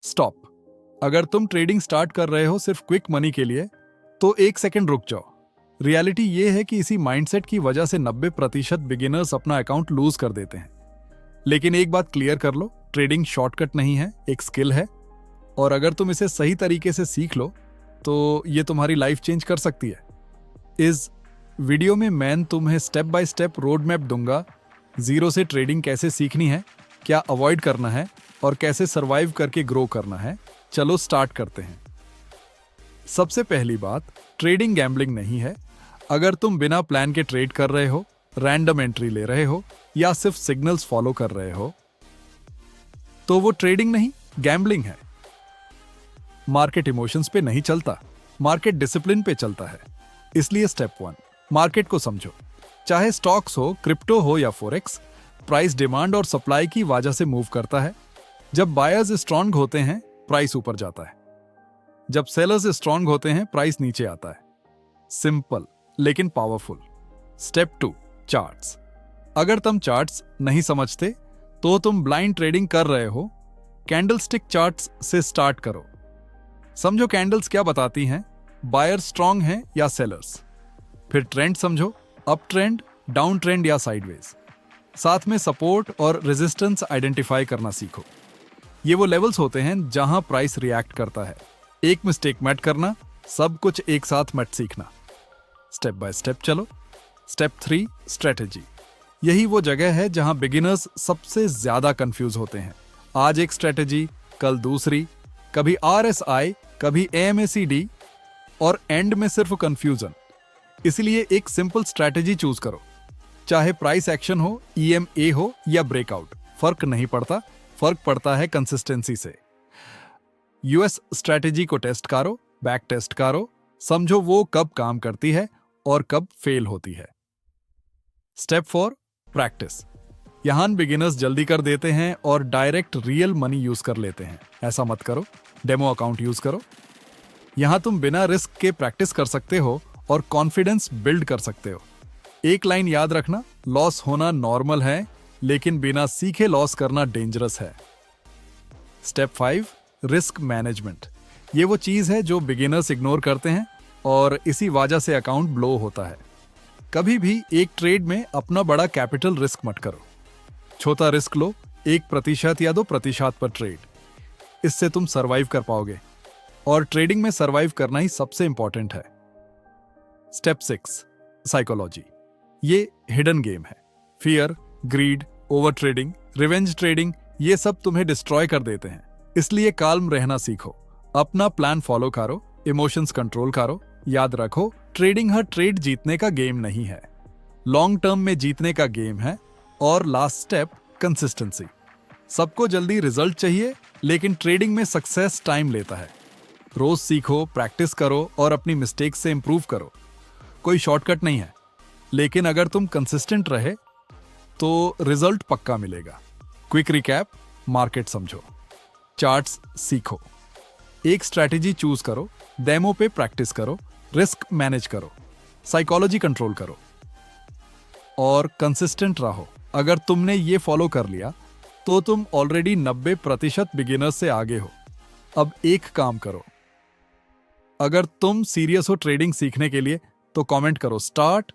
Stop. अगर तुम trading start कर रहे हो सिर्फ क्विक मनी के लिए, तो एक सेकंड रुक जाओ। रियलिटी ये है कि इसी माइंडसेट की वजह से 90% बिगिनर्स अपना अकाउंट लूज कर देते हैं। लेकिन एक बात क्लियर कर लो, ट्रेडिंग शॉर्टकट नहीं है, एक स्किल है। और अगर तुम इसे सही तरीके से सीख लो तो ये तुम्हारी लाइफ चेंज कर सकती है। इस वीडियो में मैं तुम्हें step by step road map दूंगा, जीरो से ट्रेडिंग कैसे सीखनी है, क्या अवॉइड करना है और कैसे सरवाइव करके ग्रो करना है। चलो स्टार्ट करते हैं। सबसे पहली बात, ट्रेडिंग गैम्बलिंग नहीं है। अगर तुम बिना प्लान के ट्रेड कर रहे हो, रैंडम एंट्री ले रहे हो या सिर्फ सिग्नल्स फॉलो कर रहे हो, तो वो ट्रेडिंग नहीं, गैम्बलिंग है। मार्केट इमोशंस पे नहीं चलता, मार्केट डिसिप्लिन पे चलता है। इसलिए स्टेप 1, मार्केट को समझो। चाहे स्टॉक्स हो, क्रिप्टो हो या फॉरेक्स, प्राइस डिमांड और सप्लाई की वजह से मूव करता है। जब बायर्स स्ट्रांग होते हैं, प्राइस ऊपर जाता है। जब सेलर्स स्ट्रांग होते हैं, प्राइस नीचे आता है। सिंपल लेकिन पावरफुल। Step 2, charts. अगर तुम चार्ट्स नहीं समझते तो तुम ब्लाइंड ट्रेडिंग कर रहे हो। कैंडलस्टिक चार्ट्स से स्टार्ट करो। समझो कैंडल्स क्या बताती हैं, बायर स्ट्रांग हैं या सेलर्स। फिर ट्रेंड समझो, अप ट्रेंड, डाउन ट्रेंड या साइडवेज। साथ में सपोर्ट और रेजिस्टेंस आइडेंटिफाई करना सीखो। ये वो लेवल्स होते हैं जहां प्राइस रिएक्ट करता है। एक मिस्टेक मत करना, सब कुछ एक साथ मत सीखना। स्टेप बाय स्टेप चलो। Step 3, strategy. यही वो जगह है जहां बिगिनर्स सबसे ज्यादा कंफ्यूज होते हैं। आज एक स्ट्रेटेजी, कल दूसरी, कभी RSI, कभी AMACD और एंड में सिर्फ कंफ्यूजन। इसलिए एक सिंपल स्ट्रेटेजी चूज करो। चाहे प्राइस एक्शन हो, EMA हो या ब्रेकआउट, फर्क नहीं पड़ता। फर्क पड़ता है कंसिस्टेंसी से। US स्ट्रेटेजी को टेस्ट करो, बैक टेस्ट करो, समझो वो कब काम करती है और कब फेल होती है। Step 4, practice. यहां बिगिनर्स जल्दी कर देते हैं और डायरेक्ट रियल मनी यूज कर लेते हैं। ऐसा मत करो, डेमो अकाउंट यूज करो। यहां तुम बिना रिस्क के प्रैक्टिस कर सकते हो और कॉन्फिडेंस बिल्ड कर सकते हो। एक लाइन याद रखना, लॉस होना नॉर्मल है, लेकिन बिना सीखे लॉस करना डेंजरस है। Step 5, risk management. ये वो चीज है जो बिगिनर्स इग्नोर करते हैं और इसी वजह से अकाउंट ब्लो होता है। कभी भी एक ट्रेड में अपना बड़ा कैपिटल रिस्क मत करो। छोटा रिस्क लो, 1% या 2% पर ट्रेड। इससे तुम सरवाइव कर पाओगे और ट्रेडिंग में सरवाइव करना ही सबसे इंपॉर्टेंट है। Step 6, psychology. ये हिडन गेम है। Fear, greed, over trading, revenge trading, ये सब तुम्हें डिस्ट्रॉय कर देते हैं। इसलिए काल्म रहना सीखो, अपना प्लान फॉलो करो, इमोशंस कंट्रोल करो। याद रखो, ट्रेडिंग हर ट्रेड जीतने का गेम नहीं है, लॉन्ग टर्म में जीतने का गेम है। और लास्ट स्टेप, कंसिस्टेंसी। सबको जल्दी रिजल्ट चाहिए, लेकिन ट्रेडिंग में सक्सेस टाइम लेता है। रोज सीखो, प्रैक्टिस करो और अपनी मिस्टेक से इंप्रूव करो। कोई शॉर्टकट नहीं है, लेकिन अगर तुम कंसिस्टेंट रहे तो रिजल्ट पक्का मिलेगा। क्विक रिकैप, मार्केट समझो, चार्ट्स सीखो, एक स्ट्रैटेजी चूज करो, डेमो पे प्रैक्टिस करो, रिस्क मैनेज करो, साइकोलॉजी कंट्रोल करो और कंसिस्टेंट रहो। अगर तुमने ये फॉलो कर लिया तो तुम ऑलरेडी 90% बिगिनर्स से आगे हो। अब एक काम करो, अगर तुम सीरियस हो ट्रेडिंग सीखने के लिए तो कमेंट करो स्टार्ट,